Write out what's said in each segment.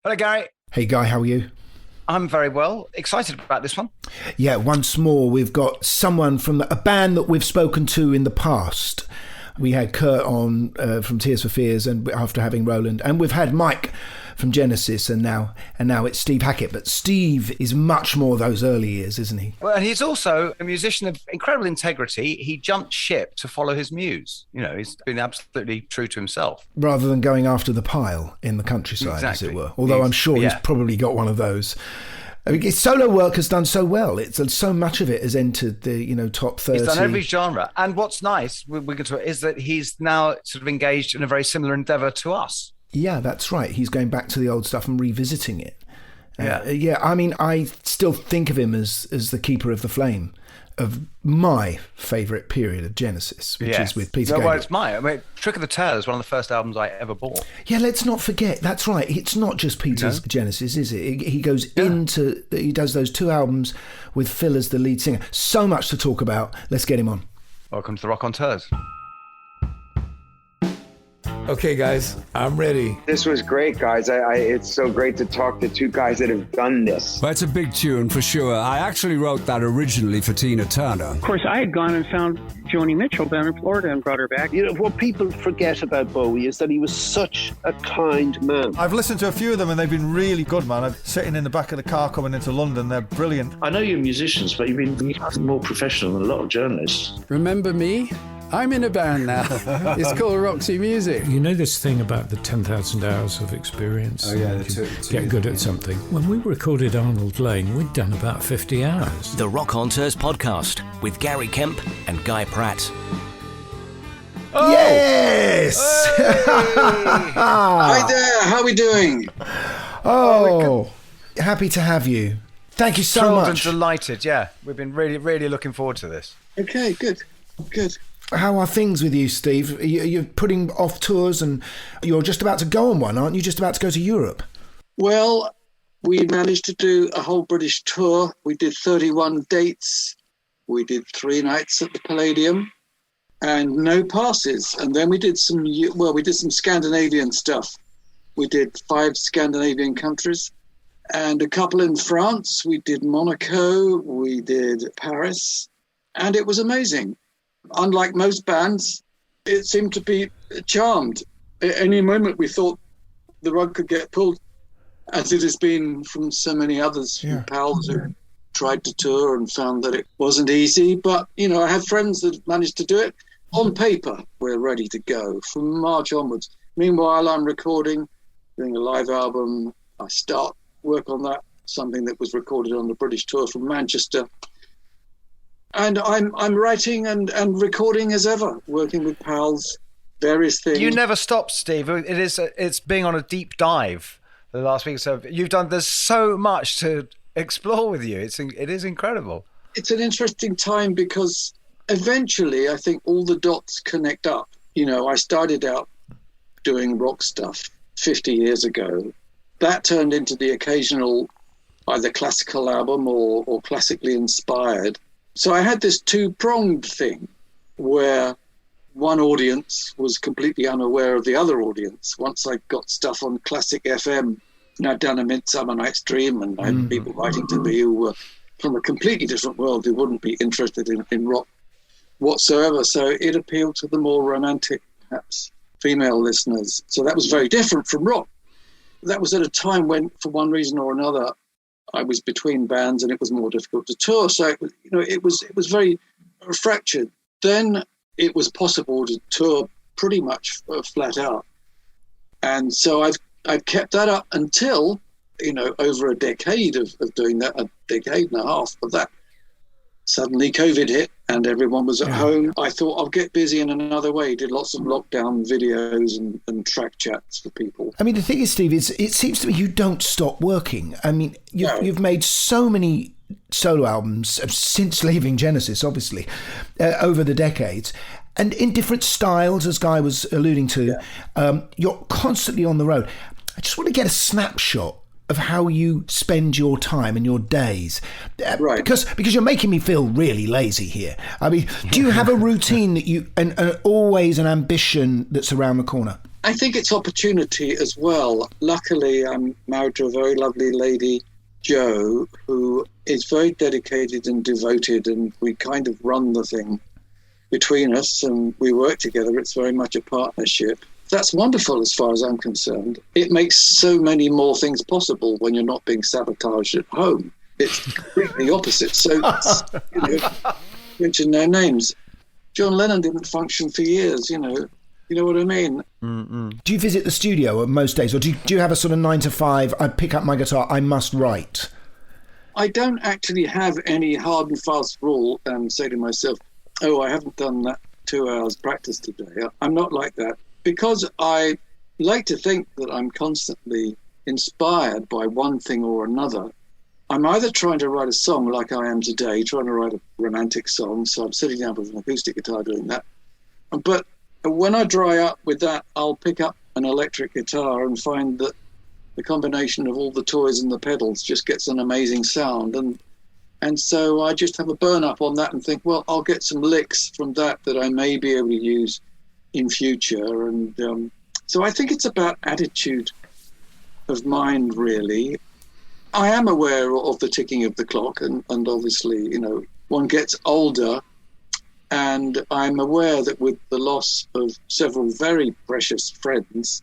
Hello, Gary. Hey, Guy, how are you? I'm very well. Excited about this one. Yeah, once more, we've got someone from a band that we've spoken to in the past. We had Kurt on from Tears for Fears, and after having Roland, and we've had Mike from Genesis, and now it's Steve Hackett. But Steve is much more those early years, isn't he? Well, and he's also a musician of incredible integrity. He jumped ship to follow his muse. You know, he's been absolutely true to himself. Rather than going after the pile in the countryside, exactly. as it were. Although I'm sure he's probably got one of those. I mean, his solo work has done so well. It's so much of it has entered the top 30. He's done every genre. And what's nice is that he's now sort of engaged in a very similar endeavour to us. Yeah, that's right. He's going back to the old stuff and revisiting it. Yeah. I mean, I still think of him as the keeper of the flame of my favourite period of Genesis, which is with Peter Gabriel. Well, it's mine. I mean, Trick of the Tail is one of the first albums I ever bought. Yeah, let's not forget. That's right. It's not just Peter's Genesis, is it? He goes he does those two albums with Phil as the lead singer. So much to talk about. Let's get him on. Welcome to the Rockonteurs. Okay, guys, I'm ready. This was great, guys. It's so great to talk to two guys that have done this. Well, it's a big tune for sure. I actually wrote that originally for Tina Turner. Of course, I had gone and found Joni Mitchell down in Florida and brought her back. You know, what people forget about Bowie is that he was such a kind man. I've listened to a few of them and they've been really good, man. I'm sitting in the back of the car coming into London. They're brilliant. I know you're musicians, but you've been more professional than a lot of journalists. Remember me? I'm in a band now. It's called Roxy Music. You know this thing about the 10,000 hours of experience? Oh, yeah. Get good at something. When we recorded Arnold Lane, we'd done about 50 hours. The Rockonteurs podcast with Gary Kemp and Guy Pratt. Oh! Yes! Hi there, how are we doing? Oh, happy to have you. Thank you so Thrilled much. and delighted, yeah. We've been really, really looking forward to this. Okay, good. How are things with you, Steve? You're putting off tours and you're just about to go on one, aren't you? Just about to go to Europe. Well, we managed to do a whole British tour. We did 31 dates. We did 3 nights at the Palladium and no passes. And then we did some Scandinavian stuff. We did 5 Scandinavian countries and a couple in France. We did Monaco, we did Paris, and it was amazing. Unlike most bands, it seemed to be charmed. At any moment we thought the rug could get pulled, as it has been from so many others, from pals who tried to tour and found that it wasn't easy. But, I have friends that managed to do it. On paper, we're ready to go from March onwards. Meanwhile, I'm recording, doing a live album. I start work on that, something that was recorded on the British tour from Manchester. And I'm writing and recording as ever, working with pals, various things. You never stop, Steve. It's being on a deep dive for the last week or so. There's so much to explore with you. It is incredible. It's an interesting time because eventually I think all the dots connect up. I started out doing rock stuff 50 years ago. That turned into the occasional either classical album or classically inspired. So I had this 2-pronged thing where one audience was completely unaware of the other audience. Once I got stuff on classic FM, I'd done A Midsummer Night's Dream, and I had people writing to me who were from a completely different world who wouldn't be interested in rock whatsoever. So it appealed to the more romantic, perhaps, female listeners. So that was very different from rock. That was at a time when, for one reason or another, I was between bands and it was more difficult to tour. So it was very fractured. Then it was possible to tour pretty much flat out. And so I've kept that up until, over a decade of doing that, a decade and a half of that. Suddenly COVID hit and everyone was at home. I thought I'll get busy in another way. Did lots of lockdown videos and track chats for people. I mean, the thing is, Steve, it seems to me you don't stop working. I mean, you've made so many solo albums since leaving Genesis, obviously, over the decades. And in different styles, as Guy was alluding to, you're constantly on the road. I just want to get a snapshot of how you spend your time and your days. Right. Because you're making me feel really lazy here. I mean, do you have a routine that and always an ambition that's around the corner? I think it's opportunity as well. Luckily, I'm married to a very lovely lady, Jo, who is very dedicated and devoted, and we kind of run the thing between us, and we work together. It's very much a partnership. That's wonderful as far as I'm concerned. It makes so many more things possible when you're not being sabotaged at home. It's completely opposite. So, mention no names. John Lennon didn't function for years, you know what I mean? Mm-mm. Do you visit the studio most days, or do you have a sort of 9 to 5, I pick up my guitar, I must write? I don't actually have any hard and fast rule and say to myself, oh, I haven't done that 2 hours practice today. I'm not like that. Because I like to think that I'm constantly inspired by one thing or another. I'm either trying to write a song like I am today, trying to write a romantic song, so I'm sitting down with an acoustic guitar doing that. But when I dry up with that, I'll pick up an electric guitar and find that the combination of all the toys and the pedals just gets an amazing sound. And so I just have a burn up on that and think, well, I'll get some licks from that I may be able to use in future. And so I think it's about attitude of mind, really. I am aware of the ticking of the clock, and obviously, one gets older, and I'm aware that with the loss of several very precious friends,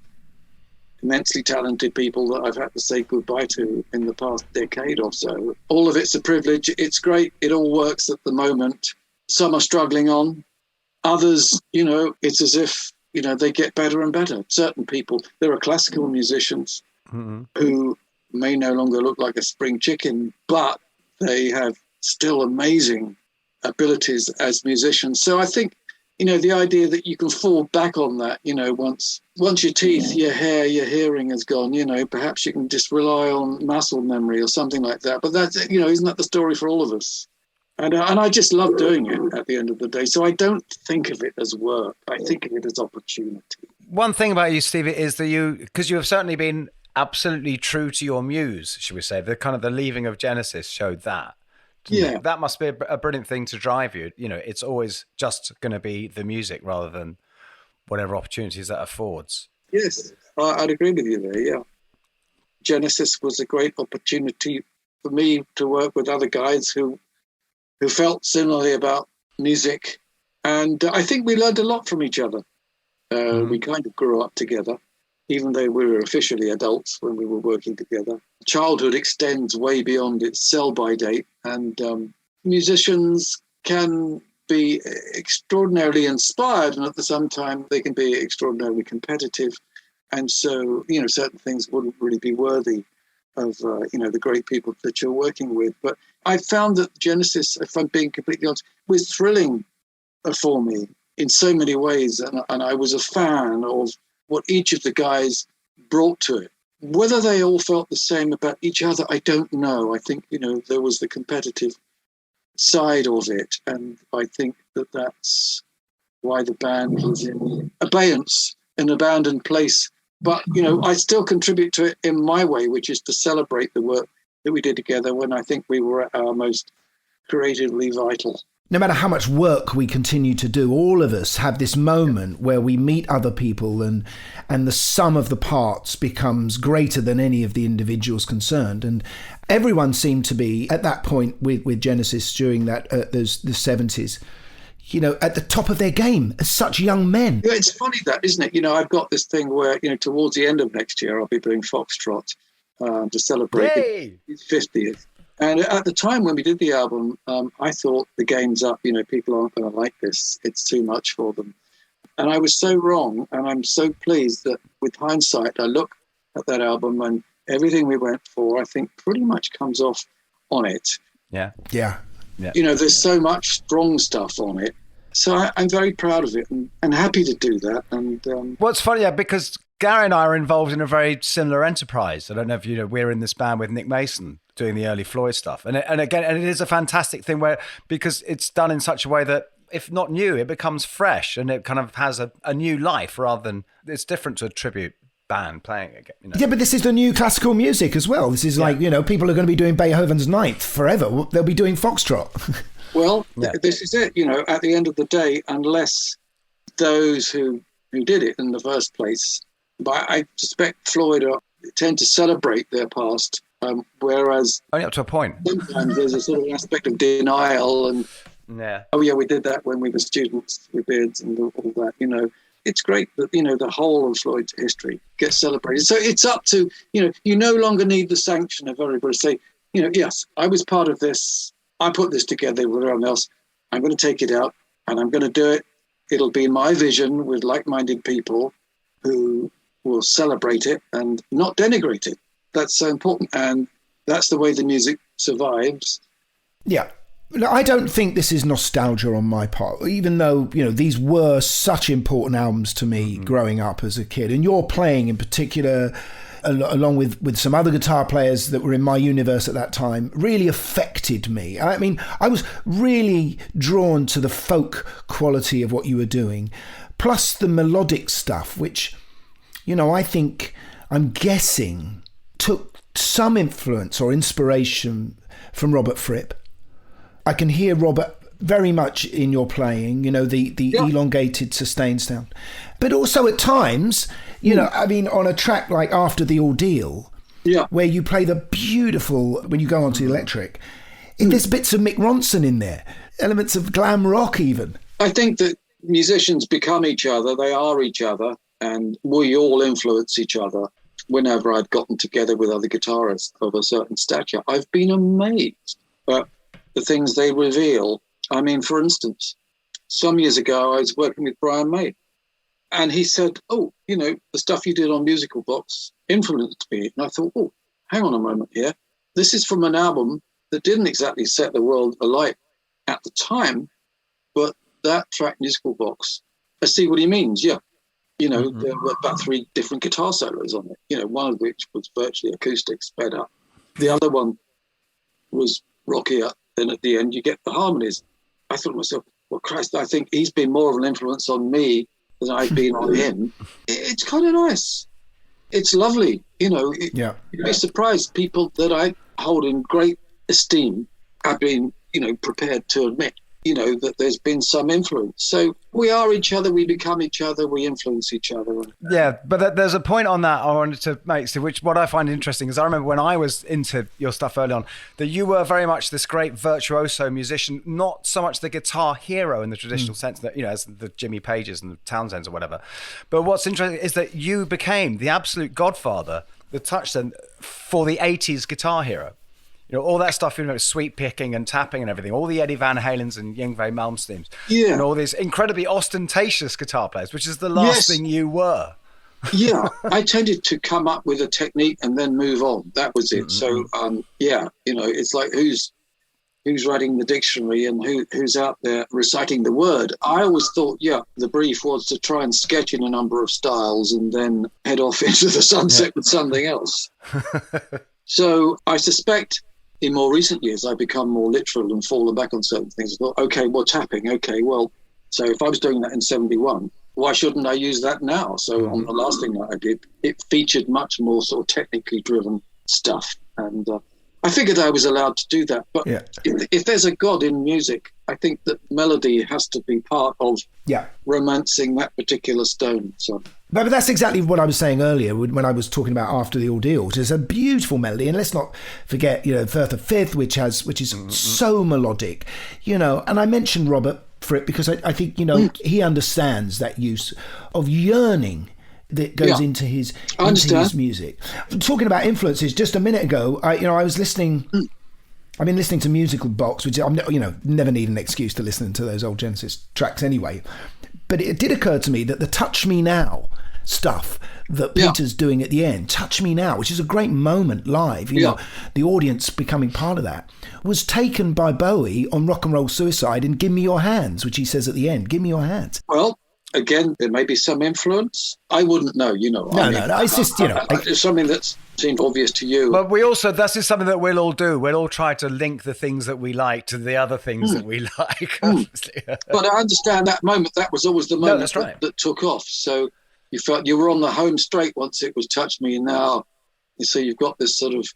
immensely talented people that I've had to say goodbye to in the past decade or so, all of it's a privilege. It's great. It all works at the moment. Some are struggling on. Others, it's as if, they get better and better. Certain people, there are classical musicians who may no longer look like a spring chicken, but they have still amazing abilities as musicians. So I think, the idea that you can fall back on that, once your teeth, your hair, your hearing has gone, perhaps you can just rely on muscle memory or something like that. But that's, isn't that the story for all of us? And I just love doing it at the end of the day. So I don't think of it as work. I think of it as opportunity. One thing about you, Steve, is that because you have certainly been absolutely true to your muse, should we say, the leaving of Genesis showed that. Yeah. That must be a brilliant thing to drive you. It's always just going to be the music rather than whatever opportunities that affords. Yes, I'd agree with you there, yeah. Genesis was a great opportunity for me to work with other guys who felt similarly about music. And I think we learned a lot from each other. We kind of grew up together, even though we were officially adults when we were working together. Childhood extends way beyond its sell-by date, and musicians can be extraordinarily inspired, and at the same time, they can be extraordinarily competitive. And so, certain things wouldn't really be worthy of, the great people that you're working with. But I found that Genesis, if I'm being completely honest, was thrilling for me in so many ways. And I was a fan of what each of the guys brought to it. Whether they all felt the same about each other, I don't know. I think, there was the competitive side of it. And I think that's why the band was in abeyance, an abandoned place. But, I still contribute to it in my way, which is to celebrate the work that we did together when I think we were at our most creatively vital. No matter how much work we continue to do, all of us have this moment where we meet other people and the sum of the parts becomes greater than any of the individuals concerned. And everyone seemed to be at that point with Genesis during the 70s, at the top of their game as such young men. Yeah, it's funny that, isn't it? I've got this thing where, towards the end of next year, I'll be doing Foxtrot to celebrate his 50th. And at the time when we did the album, I thought the game's up, people aren't going to like this. It's too much for them. And I was so wrong. And I'm so pleased that with hindsight, I look at that album and everything we went for, I think pretty much comes off on it. Yeah. Yeah. Yeah. There's so much strong stuff on it. So I'm very proud of it and happy to do that. And what's funny, because Gary and I are involved in a very similar enterprise. I don't know if we're in this band with Nick Mason doing the early Floyd stuff. And again, it is a fantastic thing because it's done in such a way that if not new, it becomes fresh and it kind of has a new life rather than it's different to a tribute band playing again. Yeah, but this is the new classical music as well. This is like, people are going to be doing Beethoven's Ninth forever. They'll be doing Foxtrot. Well, this is it. At the end of the day, unless those who who did it in the first place. But I suspect Floyd tend to celebrate their past, whereas only up to a point. Sometimes there's a sort of aspect of denial and, oh yeah, we did that when we were students with beards and all that, you know. It's great that, you know, the whole of Floyd's history gets celebrated. So it's up to, you know, you no longer need the sanction of everybody to say, you know, yes, I was part of this. I put this together with everyone else. I'm going to take it out and I'm going to do it. It'll be my vision with like-minded people who will celebrate it and not denigrate it. That's so important. And that's the way the music survives. Yeah. I don't think this is nostalgia on my part, even though, you know, these were such important albums to me growing up as a kid. And you're playing in particular, along with some other guitar players that were in my universe at that time, really affected me. I mean, I was really drawn to the folk quality of what you were doing, plus the melodic stuff, which, you know, I think, I'm guessing, took some influence or inspiration from Robert Fripp. I can hear Robert very much in your playing, you know, the elongated sustained sound. But also at times, you know, I mean, on a track like After the Ordeal, where you play the beautiful, when you go onto the electric, there's bits of Mick Ronson in there, elements of glam rock even. I think that musicians become each other, they are each other, and we all influence each other. Whenever I've gotten together with other guitarists of a certain stature, I've been amazed at the things they reveal. I mean, for instance, some years ago, I was working with Brian May, and he said, oh, you know, the stuff you did on Musical Box influenced me. And I thought, oh, hang on a moment here. This is from an album that didn't exactly set the world alight at the time, but that track, Musical Box, I see what he means, yeah. You know, there were about 3 different guitar solos on it, you know, one of which was virtually acoustic, sped up. The other one was rockier. Then at the end, you get the harmonies. I thought to myself, well, Christ, I think he's been more of an influence on me than I've been on him. It's kind of nice. It's lovely. You know, you'd be surprised. People that I hold in great esteem have been, you know, prepared to admit, you know, that there's been some influence. So we are each other, we become each other, we influence each other. Yeah, but there's a point on that I wanted to make, Steve, which what I find interesting is I remember when I was into your stuff early on, that you were very much this great virtuoso musician, not so much the guitar hero in the traditional sense that, you know, as the Jimmy Pages and the Townsends or whatever. But what's interesting is that you became the absolute godfather, the touchstone for the 80s guitar hero. You know, all that stuff, you know, sweep picking and tapping and everything, all the Eddie Van Halens and Yngwie Malmsteens, and all these incredibly ostentatious guitar players, which is the last thing you were. I tended to come up with a technique and then move on. That was it. So, you know, it's like who's writing the dictionary and who's out there reciting the word. I always thought, the brief was to try and sketch in a number of styles and then head off into the sunset with something else. So I suspect in more recent years, I've become more literal and fallen back on certain things. I thought, okay, well, tapping. Okay, well, so if I was doing that in 71, why shouldn't I use that now? So on the last thing that I did, it featured much more sort of technically driven stuff. And I figured I was allowed to do that. But if there's a God in music, I think that melody has to be part of romancing that particular stone. So. But that's exactly what I was saying earlier when I was talking about After the Ordeal, which is a beautiful melody. And let's not forget, you know, Firth, which is so melodic, you know. And I mentioned Robert Fripp because I think, you know, he understands that use of yearning that goes into his music. Talking about influences, just a minute ago, I was listening. I've been listening to Musical Box, which I'm, you know, never need an excuse to listen to those old Genesis tracks anyway. But it did occur to me that the Touch Me Now stuff that Peter's doing at the end, Touch Me Now, which is a great moment live, you know, the audience becoming part of that, was taken by Bowie on Rock and Roll Suicide in Give Me Your Hands, which he says at the end, give me your hands. Well, again, there may be some influence. I wouldn't know, you know. No, it's just, you know. It's something that seemed obvious to you. But we also, this is something that we'll all do. We'll all try to link the things that we like to the other things that we like. But I understand that moment. That was always the moment that took off. So you felt you were on the home straight once it was Touch Me Now. So you've got this sort of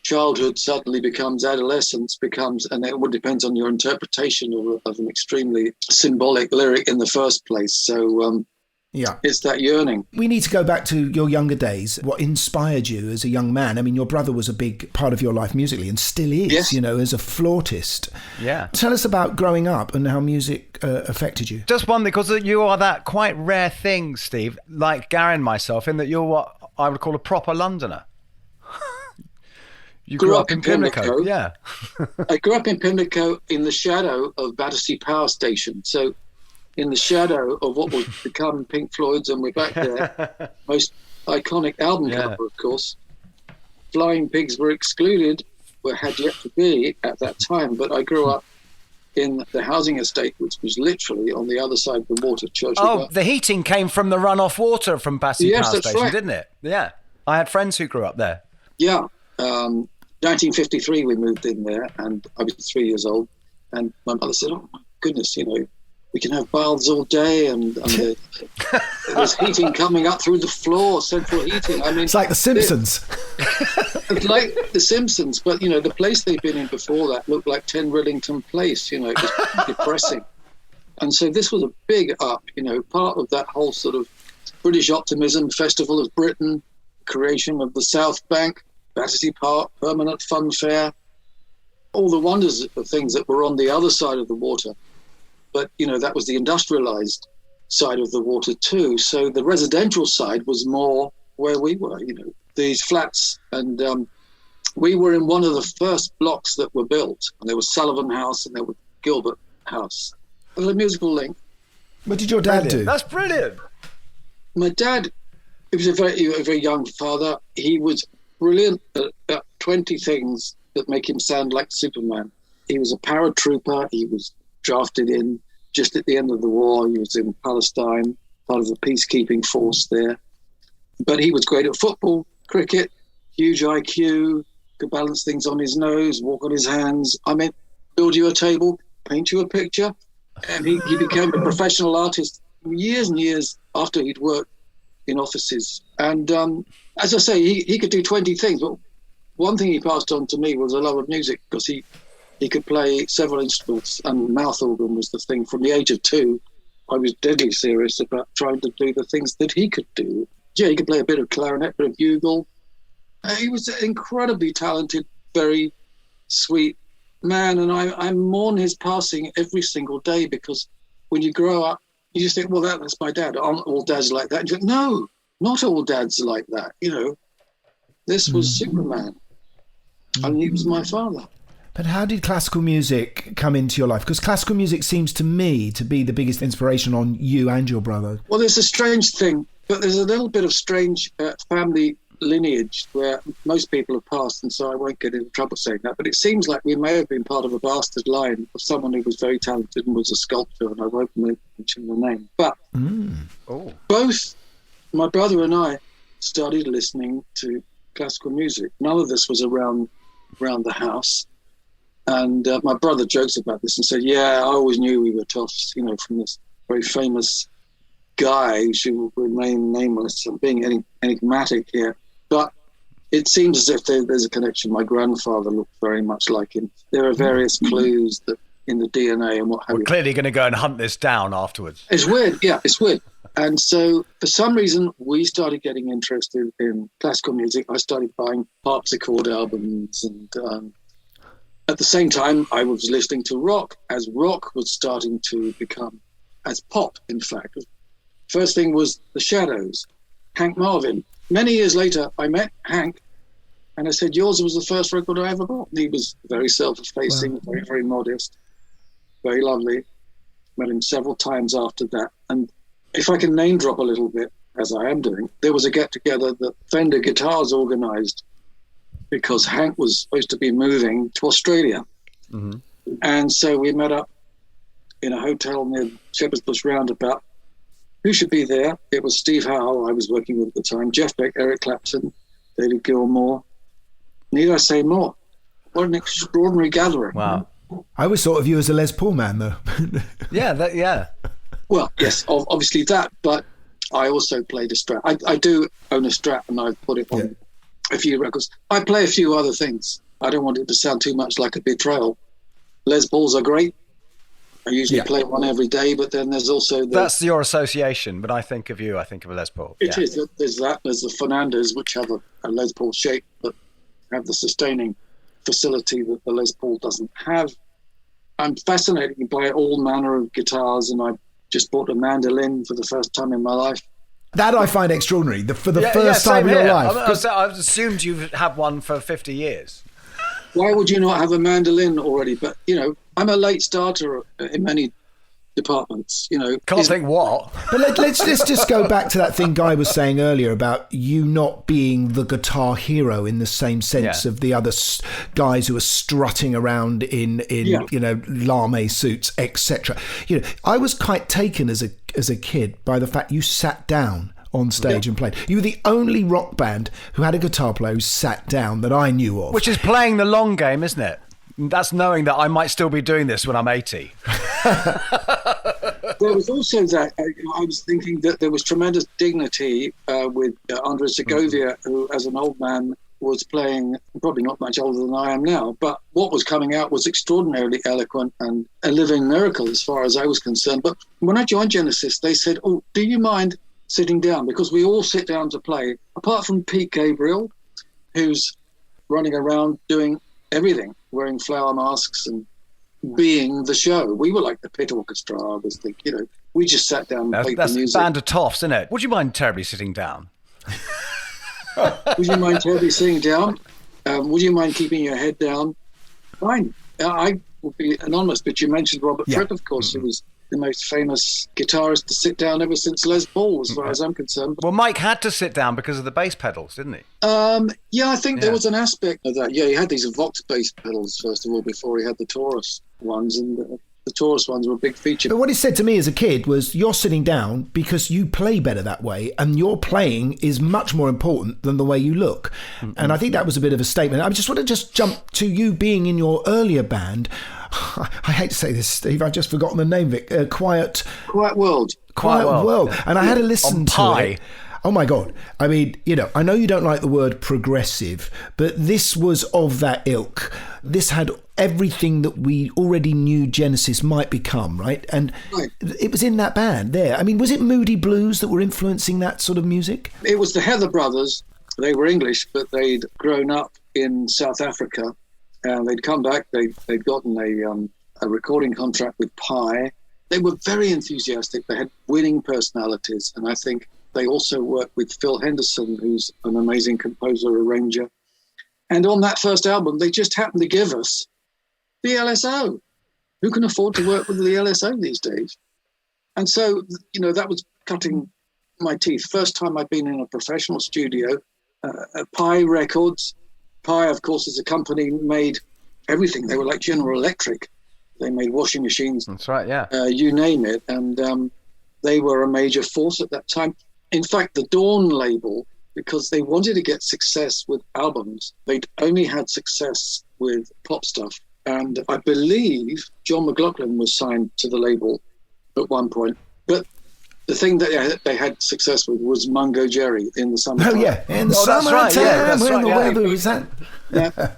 childhood suddenly becomes adolescence, and it depends on your interpretation of an extremely symbolic lyric in the first place. So Yeah. It's that yearning. We need to go back to your younger days. What inspired you as a young man? I mean, your brother was a big part of your life musically and still is, yes. You know, as a flautist. Yeah. Tell us about growing up and how music affected you. Just one, because you are that quite rare thing, Steve, like Gary and myself, in that you're what I would call a proper Londoner. You grew up in Pimlico. Yeah. I grew up in Pimlico in the shadow of Battersea Power Station. So in the shadow of what would become Pink Floyd's, and we're back there. Most iconic album cover, of course. Flying Pigs were excluded, had yet to be at that time, but I grew up in the housing estate, which was literally on the other side of the water. The heating came from the runoff water from Battersea Power Station, right. Didn't it? Yeah. I had friends who grew up there. Yeah. 1953 we moved in there, and I was 3 years old, and my mother said, "Oh my goodness, you know, we can have baths all day, and there's heating coming up through the floor, central heating." I mean, it's like The Simpsons. It's like The Simpsons, but you know, the place they'd been in before that looked like 10 Rillington Place. You know, it was depressing, and so this was a big up. You know, part of that whole sort of British optimism, Festival of Britain, creation of the South Bank, Battersea Park, Permanent Fun Fair, all the wonders of things that were on the other side of the water. But, you know, that was the industrialized side of the water too. So the residential side was more where we were, you know, these flats. And we were in one of the first blocks that were built. And there was Sullivan House and there was Gilbert House. There's a musical link. What did your dad do? That's brilliant. My dad, he was a very young father. He was brilliant at 20 things that make him sound like Superman. He was a paratrooper. He was drafted in just at the end of the war. He was in Palestine, part of the peacekeeping force there. But he was great at football, cricket, huge IQ, could balance things on his nose, walk on his hands. I mean, build you a table, paint you a picture. And he became a professional artist years and years after he'd worked in offices. And as I say, he could do 20 things. But one thing he passed on to me was a love of music, because he could play several instruments, and mouth organ was the thing. From the age of 2, I was deadly serious about trying to do the things that he could do. Yeah, he could play a bit of clarinet, a bit of bugle. He was an incredibly talented, very sweet man, and I mourn his passing every single day, because when you grow up, you just think, well, that's my dad. Aren't all dads like that? And you think, no, not all dads are like that. You know, this was Superman, and he was my father. But how did classical music come into your life? Because classical music seems to me to be the biggest inspiration on you and your brother. Well, there's a strange thing, but there's a little bit of strange family lineage where most people have passed, and so I won't get into trouble saying that, but it seems like we may have been part of a bastard line of someone who was very talented and was a sculptor, and I won't mention the name. But both my brother and I started listening to classical music. None of this was around the house. And my brother jokes about this and said, yeah, I always knew we were toffs, you know, from this very famous guy who should remain nameless. I'm being enigmatic here. But it seems as if there's a connection. My grandfather looked very much like him. There are various clues that in the DNA and what have you. We're clearly going to go and hunt this down afterwards. It's weird. Yeah, it's weird. And so for some reason, we started getting interested in classical music. I started buying harpsichord albums, and at the same time, I was listening to rock, as rock was starting to become, as pop, in fact. First thing was The Shadows, Hank Marvin. Many years later, I met Hank, and I said, yours was the first record I ever bought. And he was very self-effacing, very, very modest, very lovely. Met him several times after that. And if I can name drop a little bit, as I am doing, there was a get-together that Fender Guitars organised, because Hank was supposed to be moving to Australia. Mm-hmm. And so we met up in a hotel near Shepherd's Bush Roundabout. Who should be there? It was Steve Howe, I was working with at the time, Jeff Beck, Eric Clapton, David Gilmour. Need I say more? What an extraordinary gathering. Wow. I always thought of you as a Les Paul man, though. Yeah. Well, yes, obviously that, but I also played a Strat. I do own a Strat, and I've put it on a few records. I play a few other things. I don't want it to sound too much like a betrayal. Les Pauls are great. I usually play one every day, but then there's also that's your association. When I think of you, I think of a Les Paul. It is. There's the Fernandez, which have a Les Paul shape, but have the sustaining facility that the Les Paul doesn't have. I'm fascinated by all manner of guitars, and I just bought a mandolin for the first time in my life. That I find extraordinary. For the first time in your life. I've assumed you've had one for 50 years. Why would you not have a mandolin already? But, I'm a late starter in many departments, Can't think what. But let's just go back to that thing Guy was saying earlier about you not being the guitar hero in the same sense of the other guys who are strutting around in lame suits, etc. I was quite taken as a kid by the fact you sat down on stage and played. You were the only rock band who had a guitar player who sat down that I knew of. Which is playing the long game, isn't it? That's knowing that I might still be doing this when I'm 80. There was also that, I was thinking that there was tremendous dignity with Andres Segovia, who as an old man was playing, probably not much older than I am now, but what was coming out was extraordinarily eloquent and a living miracle as far as I was concerned. But when I joined Genesis, they said, "Oh, do you mind sitting down?" Because we all sit down to play, apart from Pete Gabriel, who's running around doing everything, wearing flower masks and being the show. We were like the pit orchestra, I was thinking, we just sat down and played the music. That's Band of Toffs, isn't it? Would you mind terribly sitting down? Would you mind terribly sitting down? Would you mind keeping your head down? Fine. I will be anonymous, but you mentioned Robert Fripp, of course, who was the most famous guitarist to sit down ever since Les Paul, as far as I'm concerned. Well, Mike had to sit down because of the bass pedals, didn't he? I think there was an aspect of that. Yeah, he had these Vox bass pedals, first of all, before he had the Taurus ones, and the Taurus ones were a big feature. But what he said to me as a kid was, you're sitting down because you play better that way, and your playing is much more important than the way you look. Mm-hmm. And I think that was a bit of a statement. I just want to jump to you being in your earlier band. I hate to say this, Steve, I've just forgotten the name of it. Quiet World. Quiet World. And I had to listen to it. Oh my God. I mean, I know you don't like the word progressive, but this was of that ilk. This had everything that we already knew Genesis might become, right? And it was in that band there. I mean, was it Moody Blues that were influencing that sort of music? It was the Heather Brothers. They were English, but they'd grown up in South Africa. And they'd come back. They'd gotten a recording contract with Pi. They were very enthusiastic. They had winning personalities. And I think they also worked with Phil Henderson, who's an amazing composer, arranger. And on that first album, they just happened to give us the LSO. Who can afford to work with the LSO these days? And so, that was cutting my teeth. First time I'd been in a professional studio at Pi Records. Pi, of course, as a company, made everything. They were like General Electric. They made washing machines. That's right, yeah. You name it. And they were a major force at that time. In fact, the Dawn label, because they wanted to get success with albums, they'd only had success with pop stuff. And I believe John McLaughlin was signed to the label at one point. But the thing that they had success with was Mungo Jerry in the summertime. Oh, yeah. In the summertime, when the weather was that. Yeah.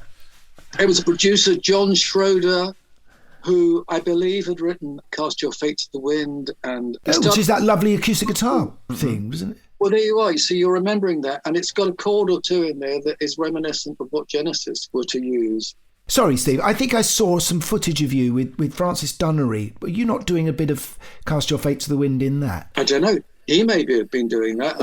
It was a producer, John Schroeder, who I believe had written Cast Your Fate to the Wind. Which is that lovely acoustic guitar thing, wasn't it? Well, there you are. So you're remembering that. And it's got a chord or two in there that is reminiscent of what Genesis were to use. Sorry, Steve. I think I saw some footage of you with Francis Dunnery. Were you not doing a bit of Cast Your Fate to the Wind in that? I don't know. He maybe have been doing that.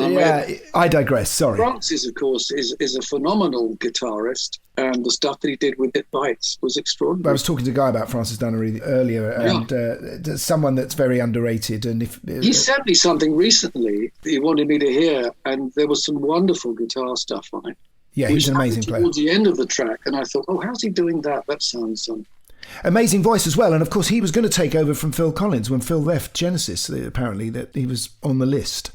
I digress. Sorry. Francis, of course, is a phenomenal guitarist, and the stuff that he did with It Bites was extraordinary. I was talking to a guy about Francis Dunnery earlier, and someone that's very underrated. And he sent me something recently that he wanted me to hear, and there was some wonderful guitar stuff on it. Yeah, he's an amazing player. Towards the end of the track, and I thought, how's he doing that? That sounds amazing voice as well. And of course, he was going to take over from Phil Collins when Phil left Genesis. Apparently, that he was on the list.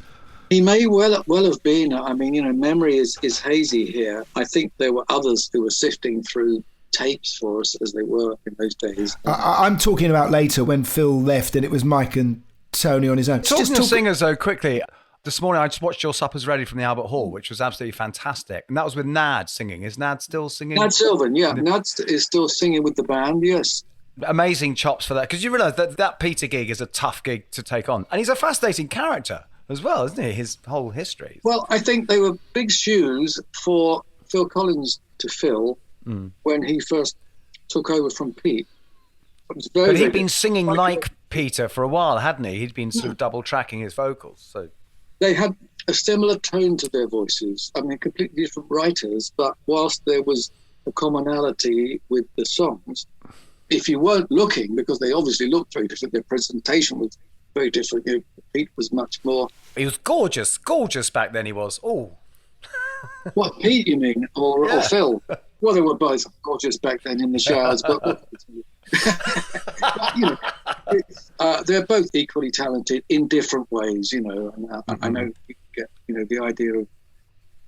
He may well have been. I mean, memory is hazy here. I think there were others who were sifting through tapes for us as they were in those days. I'm talking about later when Phil left, and it was Mike and Tony on his own. Talking of singers, though, quickly. This morning, I just watched Your Supper's Ready from the Albert Hall, which was absolutely fantastic. And that was with Nad singing. Is Nad still singing? Nad Sylvan, yeah. Nad is still singing with the band, yes. amazing chops for that, because you realise that Peter gig is a tough gig to take on, and he's a fascinating character as well, isn't he? His whole history. Well, I think they were big shoes for Phil Collins to fill when he first took over from Pete. But he'd been singing like Peter for a while, hadn't he? He'd been sort of double tracking his vocals. So they had a similar tone to their voices. I mean, completely different writers, but whilst there was a commonality with the songs, if you weren't looking, because they obviously looked very different, their presentation was very different. You know, Pete was much more... He was gorgeous back then, he was. Oh. What, Pete, you mean? Or Phil? Well, they were both gorgeous back then in the showers, but you know, they're both equally talented in different ways, you know. And I know you get, you know, the idea of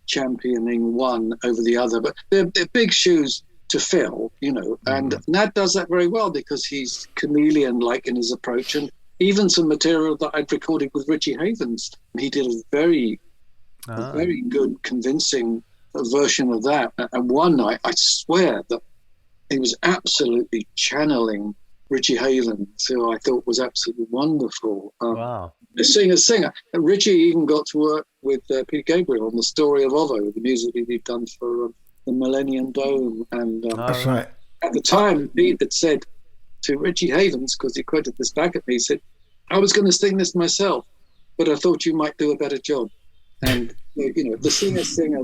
championing one over the other, but they're big shoes to fill, you know. And Nad does that very well because he's chameleon-like in his approach, and even some material that I'd recorded with Richie Havens, he did a very good, convincing version of that. And one night, I swear that he was absolutely channeling Richie Havens, who I thought was absolutely wonderful. Wow. A singer. And Richie even got to work with Peter Gabriel on The Story of Ovo, the music he'd done for the Millennium Dome. And that's right. At the time, Pete had said to Richie Havens, because he quoted this back at me, he said, I was going to sing this myself, but I thought you might do a better job. And, you know, the singer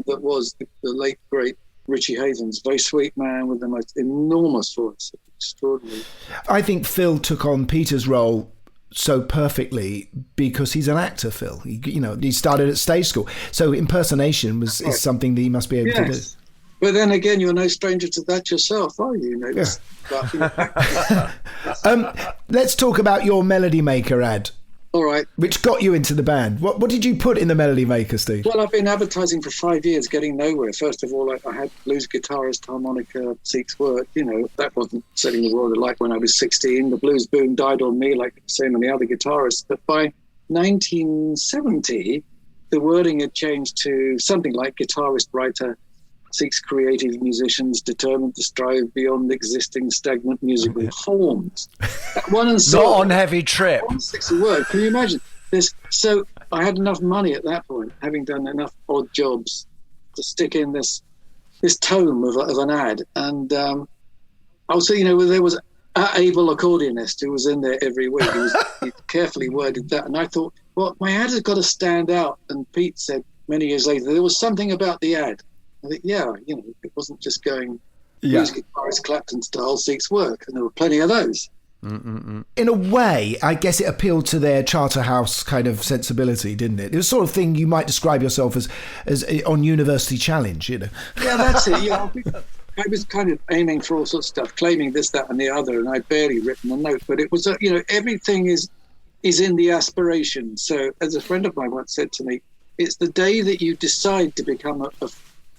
that was the late, great Richie Havens, very sweet man with the most enormous voice, extraordinary. I think Phil took on Peter's role so perfectly because he's an actor, Phil. He started at stage school. So impersonation is something that he must be able to do. But then again, you're no stranger to that yourself, are you? Let's talk about your Melody Maker ad. All right. Which got you into the band. What did you put in the Melody Maker, Steve? Well, I've been advertising for 5 years, getting nowhere. First of all, I had blues guitarist harmonica seeks work. You know, that wasn't setting the world alight when I was 16. The blues boom died on me like so many other guitarists. But by 1970, the wording had changed to something like guitarist writer seeks creative musicians determined to strive beyond existing stagnant musical forms. One and so not on Heavy Trip. Word. Can you imagine this? So I had enough money at that point, having done enough odd jobs, to stick in this tome of an ad. And I was saying, there was an able accordionist who was in there every week. He carefully worded that, and I thought, well, my ad has got to stand out. And Pete said many years later, there was something about the ad. I think, it wasn't just going music guitarist Clapton style seeks work, and there were plenty of those. In a way, I guess it appealed to their Charterhouse kind of sensibility, didn't it? It was the sort of thing you might describe yourself as on University Challenge, you know. Yeah, that's it. Yeah, I was kind of aiming for all sorts of stuff, claiming this, that, and the other, and I'd barely written a note. But it was, everything is in the aspiration. So, as a friend of mine once said to me, it's the day that you decide to become a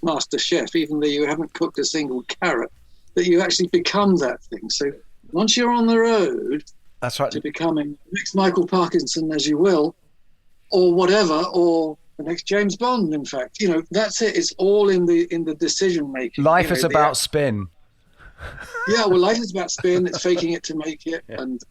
master chef, even though you haven't cooked a single carrot, that you actually become that thing. So once you're on the road, that's right, to becoming the next Michael Parkinson, as you will, or whatever, or the next James Bond, in fact, that's it. It's all in the decision making. Life is about spin. Yeah, well, life is about spin. It's faking it to make it, and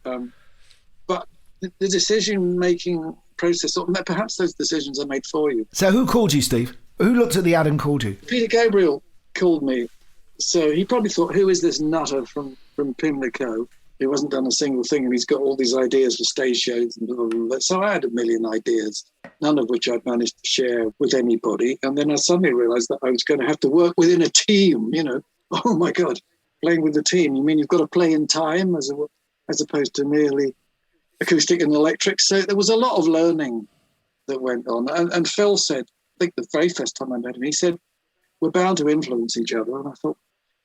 but the decision making process, or perhaps those decisions are made for you. So who called you, Steve? Who looked at the ad and called you? Peter Gabriel called me. So he probably thought, who is this nutter from Pimlico who hasn't done a single thing, and he's got all these ideas for stage shows and blah, blah, blah. So I had a million ideas, none of which I'd managed to share with anybody. And then I suddenly realised that I was going to have to work within a team, Oh, my God, playing with the team. You mean you've got to play in time as opposed to merely acoustic and electric? So there was a lot of learning that went on. And Phil said, I think the very first time I met him, he said, we're bound to influence each other. And I thought,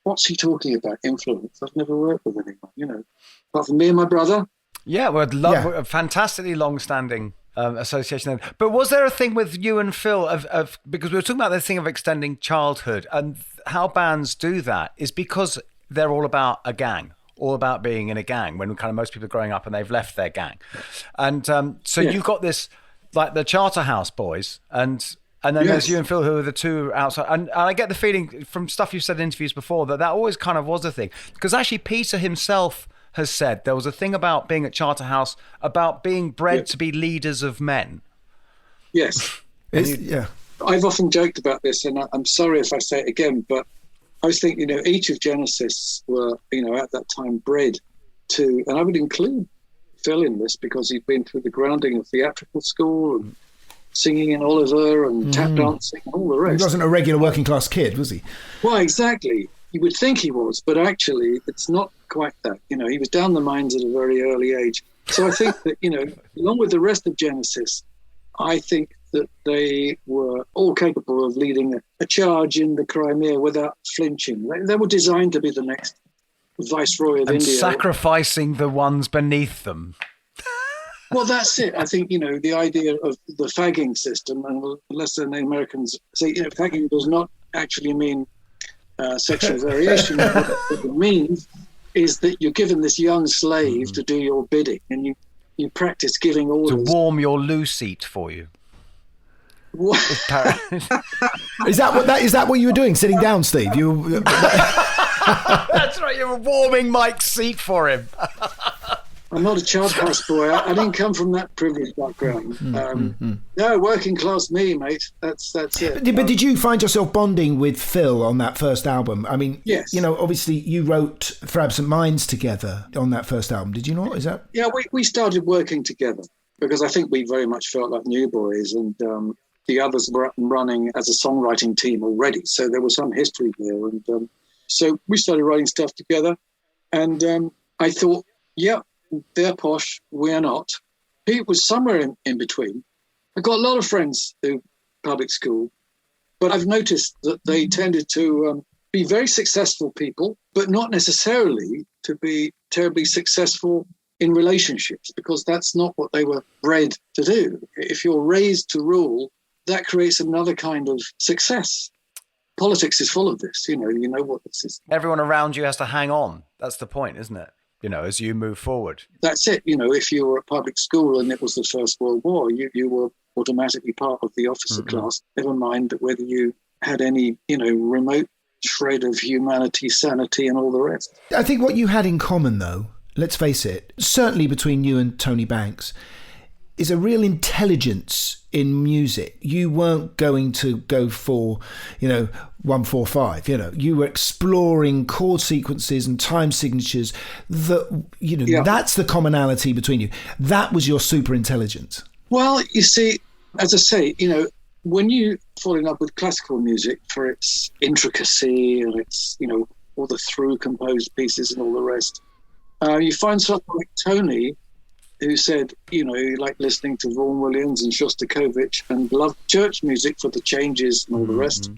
what's he talking about, influence? I've never worked with anyone, apart from me and my brother. Yeah, a fantastically long-standing association. But was there a thing with you and Phil of because we were talking about this thing of extending childhood, and how bands do that is because they're all about a gang, all about being in a gang, when kind of most people are growing up and they've left their gang. And you've got this, like the Charterhouse boys, and then there's you and Phil, who are the two outside. And I get the feeling from stuff you've said in interviews before that always kind of was a thing. Because actually Peter himself has said there was a thing about being at Charterhouse about being bred to be leaders of men. Yes. Yeah. I've often joked about this, and I'm sorry if I say it again, but I was thinking, each of Genesis were, at that time bred to, and I would include Phil in this because he'd been through the grounding of theatrical school and singing in Oliver and tap dancing and all the rest. He wasn't a regular working class kid, was he? Well, exactly. You would think he was, but actually it's not quite that. He was down the mines at a very early age. So I think that, along with the rest of Genesis, I think that they were all capable of leading a charge in the Crimea without flinching. They were designed to be the next Viceroy of India. And sacrificing the ones beneath them. Well, that's it. I think, the idea of the fagging system, and unless the Americans say, fagging does not actually mean sexual variation. What it means is that you're given this young slave to do your bidding, and you practice giving orders. To warm your loo seat for you. Is that what you were doing, sitting down, Steve? That's right, you were warming Mike's seat for him. I'm not a child house boy. I didn't come from that privileged background. No, working class me, mate. That's it. But did you find yourself bonding with Phil on that first album? I mean, yes. Obviously you wrote For Absent Minds together on that first album. Did you not? Is that? Yeah, we started working together because I think we very much felt like new boys, and the others were up and running as a songwriting team already. So there was some history there, and so we started writing stuff together. And I thought, yeah. They're posh, we're not. Pete was somewhere in between. I got a lot of friends through public school, but I've noticed that they tended to be very successful people, but not necessarily to be terribly successful in relationships, because that's not what they were bred to do. If you're raised to rule, that creates another kind of success. Politics is full of this, you know what this is. Everyone around you has to hang on. That's the point, isn't it? As you move forward. That's it. If you were at public school and it was the First World War, you were automatically part of the officer class, never mind whether you had any, remote shred of humanity, sanity and all the rest. I think what you had in common, though, let's face it, certainly between you and Tony Banks, is a real intelligence in music. You weren't going to go for, 145. You were exploring chord sequences and time signatures that, that's the commonality between you. That was your super intelligence. Well, you see, as I say, when you fall in love with classical music for its intricacy and its, all the through composed pieces and all the rest, you find someone like Tony, who said, he liked listening to Vaughan Williams and Shostakovich and loved church music for the changes and all the rest.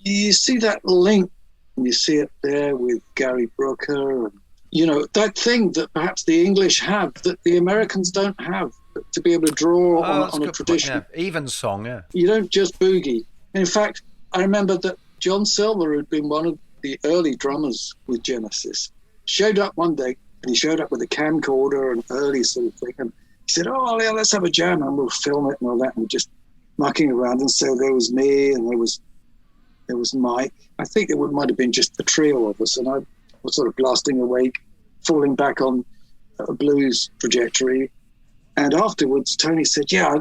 You see that link, and you see it there with Gary Brooker, and, that thing that perhaps the English have that the Americans don't have, to be able to draw on a tradition. Yeah. Even song, yeah. You don't just boogie. In fact, I remember that John Silver, who'd been one of the early drummers with Genesis, showed up one day. And he showed up with a camcorder and early sort of thing. And he said, oh, yeah, let's have a jam and we'll film it and all that. And we're just mucking around. And so there was me and there was Mike. I think it might have been just the trio of us. And I was sort of blasting away, falling back on a blues trajectory. And afterwards, Tony said, yeah,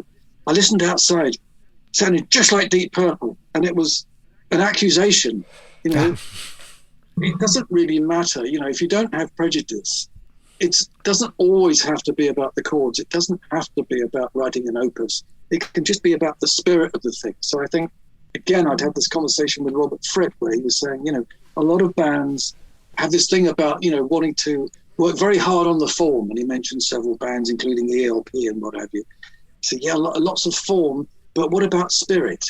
I listened outside. It sounded just like Deep Purple. And it was an accusation, It doesn't really matter, if you don't have prejudice, it doesn't always have to be about the chords. It doesn't have to be about writing an opus. It can just be about the spirit of the thing. So I think, again, I'd had this conversation with Robert Fripp where he was saying, a lot of bands have this thing about, wanting to work very hard on the form. And he mentioned several bands, including ELP and what have you. He said, yeah, lots of form, but what about spirit?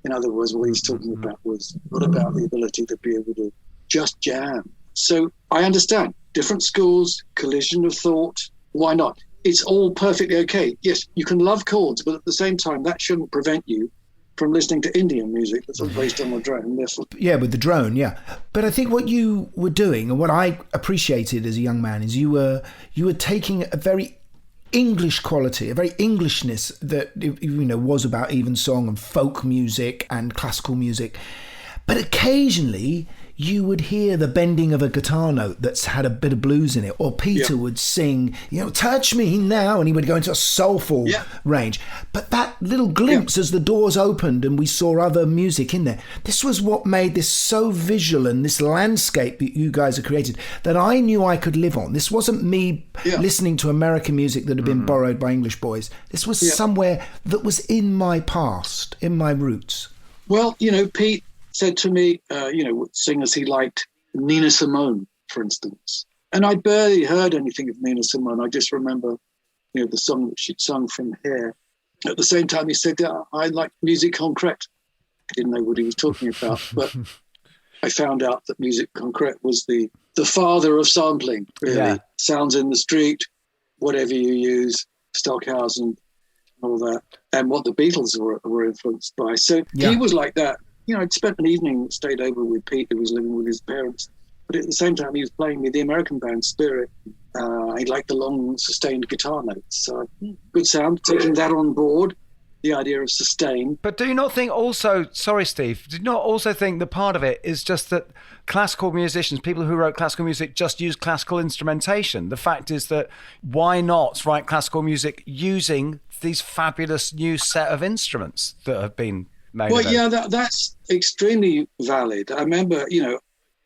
In other words, what he's talking about was, what about the ability to be able to just jam? So I understand different schools, collision of thought. Why not? It's all perfectly okay. Yes, you can love chords, but at the same time, that shouldn't prevent you from listening to Indian music that's all based on the drone. Therefore, yeah, with the drone, yeah. But I think what you were doing, and what I appreciated as a young man, is you were taking a very English quality, a very Englishness that was about even song and folk music and classical music, but occasionally you would hear the bending of a guitar note that's had a bit of blues in it, or Peter would sing, touch me now, and he would go into a soulful range. But that little glimpse as the doors opened and we saw other music in there, this was what made this so visual, and this landscape that you guys have created, that I knew I could live on. This wasn't me listening to American music that had been borrowed by English boys. This was somewhere that was in my past, in my roots. Well, Pete said to me, singers he liked, Nina Simone, for instance. And I barely heard anything of Nina Simone. I just remember, the song that she'd sung from Hair. At the same time, he said, I like musique concrète. I didn't know what he was talking about, but I found out that musique concrète was the father of sampling, really. Yeah. Sounds in the street, whatever you use, Stockhausen, all that, and what the Beatles were influenced by. So he was like that. I'd spent an evening, stayed over with Pete, who was living with his parents, but at the same time he was playing with the American band Spirit. He liked the long, sustained guitar notes. So good sound, taking that on board, the idea of sustain. But do you not think also, sorry Steve, do you not also think that part of it is just that classical musicians, people who wrote classical music, just use classical instrumentation? The fact is that why not write classical music using these fabulous new set of instruments that have been made? Well, that's extremely valid. I remember,